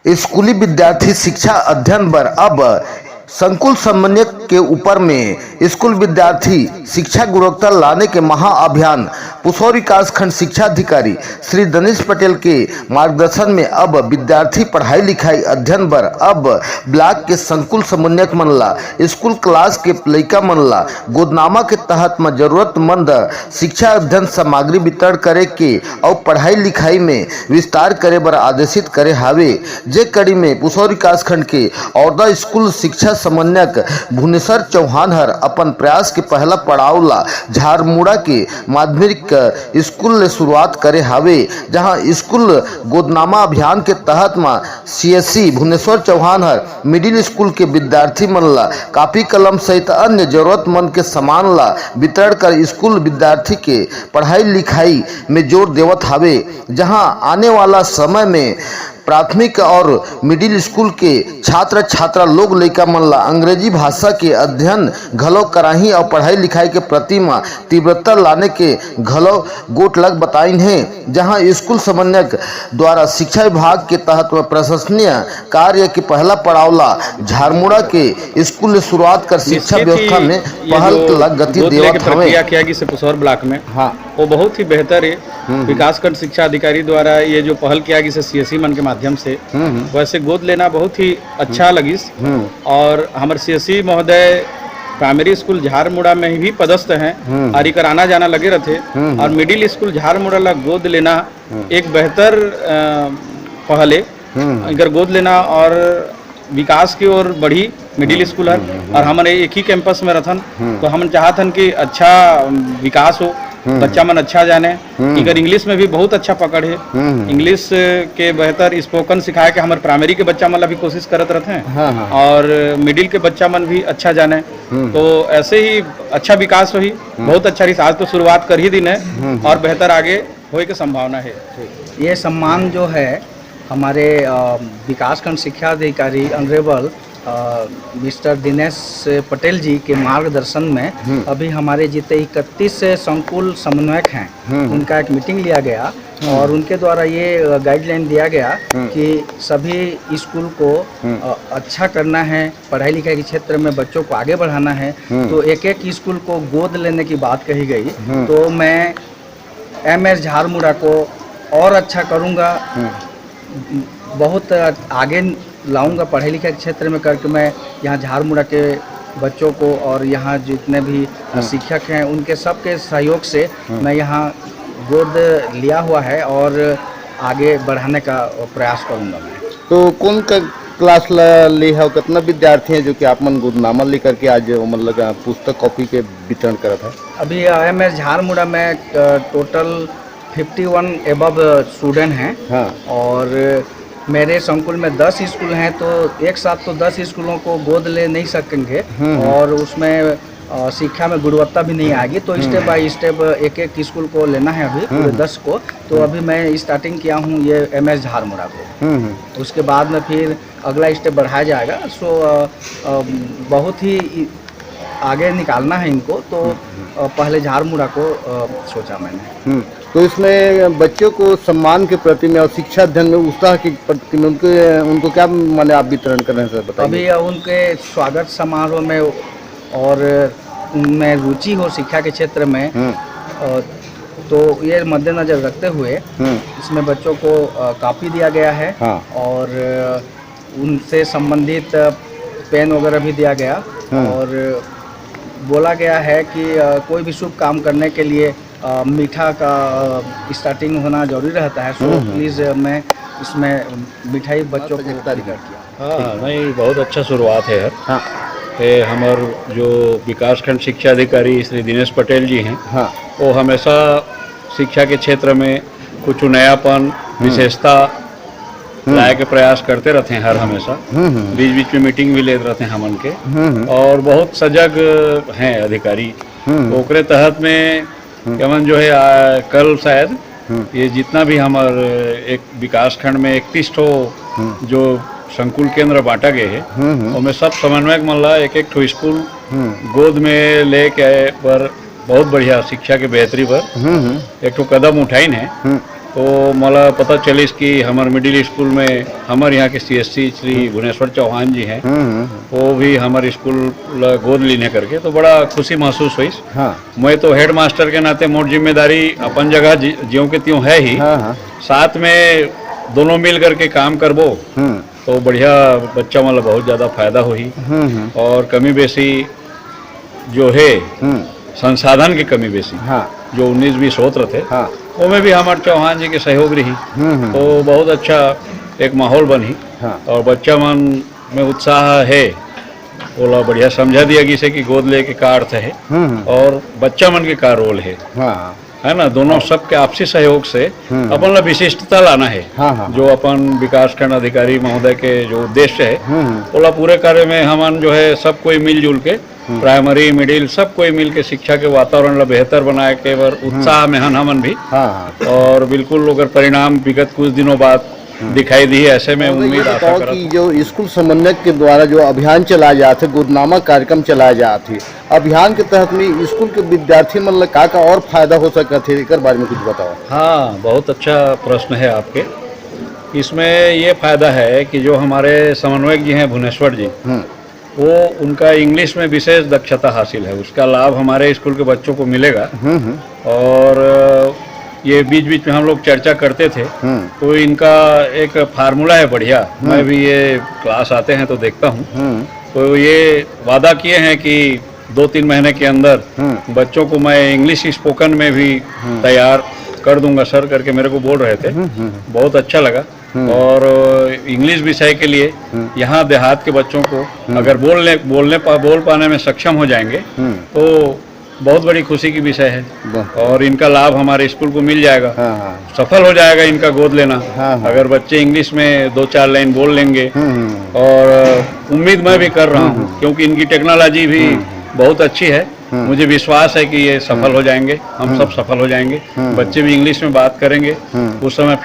स्कूली विद्यार्थी शिक्षा अध्ययन पर अब संकुल समन्वयक के ऊपर में स्कूल विद्यार्थी शिक्षा गुणवत्ता लाने के महाअभियान पुसौर विकास खंड शिक्षा अधिकारी श्री दनेश पटेल के मार्गदर्शन में अब विद्यार्थी पढ़ाई लिखाई अध्ययन पर अब ब्लॉक के संकुल समन्वयक मनला स्कूल क्लास के लइका मनला गोदनामा के तहत में जरूरतमंद शिक्षा अध्ययन सामग्री वितरण करे के और पढ़ाई लिखाई में विस्तार करे बर आदेशित करे हावे। जे कड़ी में पुसौर विकास खंड के औरदा स्कूल शिक्षा समन्वयक भुवनेश्वर चौहान हर अपन प्रयास के पहला पड़ाव ला झारमुड़ा के माध्यमिक स्कूल ले शुरुआत करे हावे, जहां स्कूल गोदनामा अभियान के तहत में सीएससी भुवनेश्वर चौहान हर मिडिल स्कूल के विद्यार्थी मन ला कापी कलम सहित अन्य जरूरतमंद के सामान ला वितरण कर स्कूल विद्यार्थी के पढ़ाई लिखाई में जोर देवत हावे। जहां आने वाला समय में प्राथमिक और मिडिल स्कूल के छात्र छात्रा लोग लइका मन ला अंग्रेजी भाषा के अध्ययन घलो कराही और पढ़ाई लिखाई के प्रति में तीव्रता लाने के घलो गोट लग बताइन है। जहां स्कूल समन्वयक द्वारा शिक्षा विभाग के तहत में प्रशंसनीय कार्य के पहला पड़ाव ला झारमुड़ा के स्कूल ने शुरुआत कर शिक्षा व्यवस्था में पहल लग गति देवत हवे। पुसौर ब्लॉक में वो बहुत ही बेहतर है। विकासखंड शिक्षा अधिकारी द्वारा ये जो पहल किया गया सीएससी मन के माध्यम से वैसे गोद लेना बहुत ही अच्छा लगी। और हमारे सीएससी महोदय प्राइमरी स्कूल झारमुड़ा में भी पदस्थ हैं और इकर आना जाना लगे रहते और मिडिल स्कूल झारमुड़ा ला गोद लेना एक बेहतर पहल है। इकर गोद लेना और विकास की ओर बढ़ी मिडिल स्कूल है और हमारे एक ही कैंपस में रहन तो हम चाहतन कि अच्छा विकास हो, बच्चा मन अच्छा जाने। इधर इंग्लिश में भी बहुत अच्छा पकड़ है। इंग्लिश के बेहतर स्पोकन सिखाए के हमारे प्राइमरी के बच्चा मन भी कोशिश करते रहते हैं और मिडिल के बच्चा मन भी अच्छा जाने। तो ऐसे ही अच्छा विकास हुई, बहुत अच्छा रही। आज तो शुरुआत कर ही दिन है और बेहतर आगे होने की संभावना है। ये सम्मान जो है हमारे विकासखंड शिक्षा अधिकारी ऑनरेबल मिस्टर दिनेश पटेल जी के मार्गदर्शन में अभी हमारे जितने 31 संकुल समन्वयक हैं उनका एक मीटिंग लिया गया और उनके द्वारा ये गाइडलाइन दिया गया कि सभी स्कूल को अच्छा करना है, पढ़ाई लिखाई के क्षेत्र में बच्चों को आगे बढ़ाना है। तो एक एक स्कूल को गोद लेने की बात कही गई। तो मैं MS झारमुड़ा को और अच्छा करूँगा, बहुत आगे लाऊंगा पढ़ाई लिखाई के क्षेत्र में करके। मैं यहाँ झारमुड़ा के बच्चों को और यहाँ जितने भी शिक्षक हैं उनके सबके सहयोग से मैं यहाँ गोद लिया हुआ है और आगे बढ़ाने का प्रयास करूँगा मैं। तो कौन का क्लास ली है, कितना विद्यार्थी हैं जो कि आप मन गोदनामा लेकर के आज मतलब पुस्तक कॉपी के वितरण करा था? अभी MS झारमुड़ा में टोटल 51 एबव स्टूडेंट हैं और मेरे संकुल में 10 स्कूल हैं तो एक साथ तो 10 स्कूलों को गोद ले नहीं सकेंगे और उसमें शिक्षा में गुणवत्ता भी नहीं आएगी। तो स्टेप बाय स्टेप एक एक स्कूल को लेना है अभी पूरे 10 को। तो अभी मैं स्टार्टिंग किया हूँ ये MS झारमुड़ा को। उसके बाद में फिर अगला स्टेप बढ़ाया जाएगा। सो बहुत ही आगे निकालना है इनको। तो पहले झारमुड़ा को सोचा मैंने। तो इसमें बच्चों को सम्मान के प्रति में और शिक्षा अध्ययन में उत्साह के प्रति में उनको क्या माने आप वितरण कर रहे हैं सर बताइए? अभी उनके स्वागत समारोह में और उनमें रुचि हो शिक्षा के क्षेत्र में तो ये मद्देनजर रखते हुए इसमें बच्चों को कापी दिया गया है और उनसे संबंधित पेन वगैरह भी दिया गया और बोला गया है कि कोई भी शुभ काम करने के लिए मीठा का स्टार्टिंग होना जरूरी रहता है। सो प्लीज़ मैं इसमें मिठाई बच्चों को तैयार किया। हाँ नहीं, बहुत अच्छा शुरुआत है यार। हमारे जो विकासखंड शिक्षा अधिकारी श्री दिनेश पटेल जी हैं वो हमेशा शिक्षा के क्षेत्र में कुछ नयापन विशेषता लाए के प्रयास करते रहते हैं हर हमेशा। बीच बीच में मीटिंग भी लेते रहते हैं हम उनके और बहुत सजग हैं अधिकारी। ओकरे तहत में कमन जो है कल शायद ये जितना भी हमारे एक विकासखंड में 31 जो संकुल केंद्र बांटा गए है उनमें सब समन्वयक मल्ला एक एक ठो स्कूल गोद में लेके पर बहुत बढ़िया शिक्षा के बेहतरी पर एक ठो कदम उठाइन है तो मला पता चलिस कि हमारे मिडिल स्कूल में हमारे यहाँ के CSC श्री भुवनेश्वर चौहान जी हैं, वो भी हमारे स्कूल गोद लेने करके, तो बड़ा खुशी महसूस हुई। हाँ मैं तो हेड मास्टर के नाते मोर जिम्मेदारी अपन जगह ज्यों के त्यों है ही, हाँ हाँ साथ में दोनों मिल करके काम करबो तो बढ़िया बच्चा मतलब बहुत ज़्यादा फायदा हुई। और कमी बेसी जो है संसाधन की कमी बेसी हाँ जो 19-20 होत्र थे, हाँ उसमें भी हमारे चौहान जी के सहयोग रही, तो बहुत अच्छा एक माहौल बनी। हाँ और बच्चा मन में उत्साह है, बोला बढ़िया समझा दिया कि इसे कि गोद ले के का अर्थ है और बच्चा मन के का रोल हाँ है ना। दोनों सबके आपसी सहयोग से अपन ला विशिष्टता लाना है। हाँ हाँ जो अपन विकास खंड अधिकारी महोदय के जो उद्देश्य है, बोला पूरे कार्य में हमन जो है सब कोई मिलजुल के प्राइमरी मिडिल सब कोई मिल के शिक्षा के वातावरण ला बेहतर बनाए के बर उत्साह में हमन भी। हाँ और बिल्कुल अगर परिणाम विगत कुछ दिनों बाद दिखाई दी, ऐसे में उम्मीद आशा बताओ करत कि जो स्कूल समन्वयक के द्वारा जो अभियान चलाया जाते गोदनामा कार्यक्रम चलाया जाते अभियान के तहत में स्कूल के विद्यार्थी मन का और फायदा हो सकता है, एक बारे में कुछ बताओ। हाँ, बहुत अच्छा प्रश्न है आपके। इसमें ये फायदा है कि जो हमारे समन्वयक जी हैं भुवनेश्वर जी, वो उनका इंग्लिश में विशेष दक्षता हासिल है, उसका लाभ हमारे स्कूल के बच्चों को मिलेगा। और ये बीच बीच में हम लोग चर्चा करते थे, तो इनका एक फार्मूला है बढ़िया। मैं भी ये क्लास आते हैं तो देखता हूँ, तो ये वादा किए हैं कि 2-3 महीने के अंदर बच्चों को मैं इंग्लिश स्पोकन में भी तैयार कर दूंगा सर करके मेरे को बोल रहे थे। बहुत अच्छा लगा। और इंग्लिश विषय के लिए यहाँ देहात के बच्चों को अगर बोल पाने में सक्षम हो जाएंगे तो बहुत बड़ी खुशी की विषय है और इनका लाभ हमारे स्कूल को मिल जाएगा। सफल हो जाएगा इनका गोद लेना। अगर बच्चे इंग्लिश में 2-4 लाइन बोल लेंगे, और उम्मीद मैं भी कर रहा हूँ क्योंकि इनकी टेक्नोलॉजी भी बहुत अच्छी है, मुझे विश्वास है कि ये सफल हो जाएंगे, हम सब सफल हो जाएंगे। बच्चे भी इंग्लिश में बात करेंगे, उस समय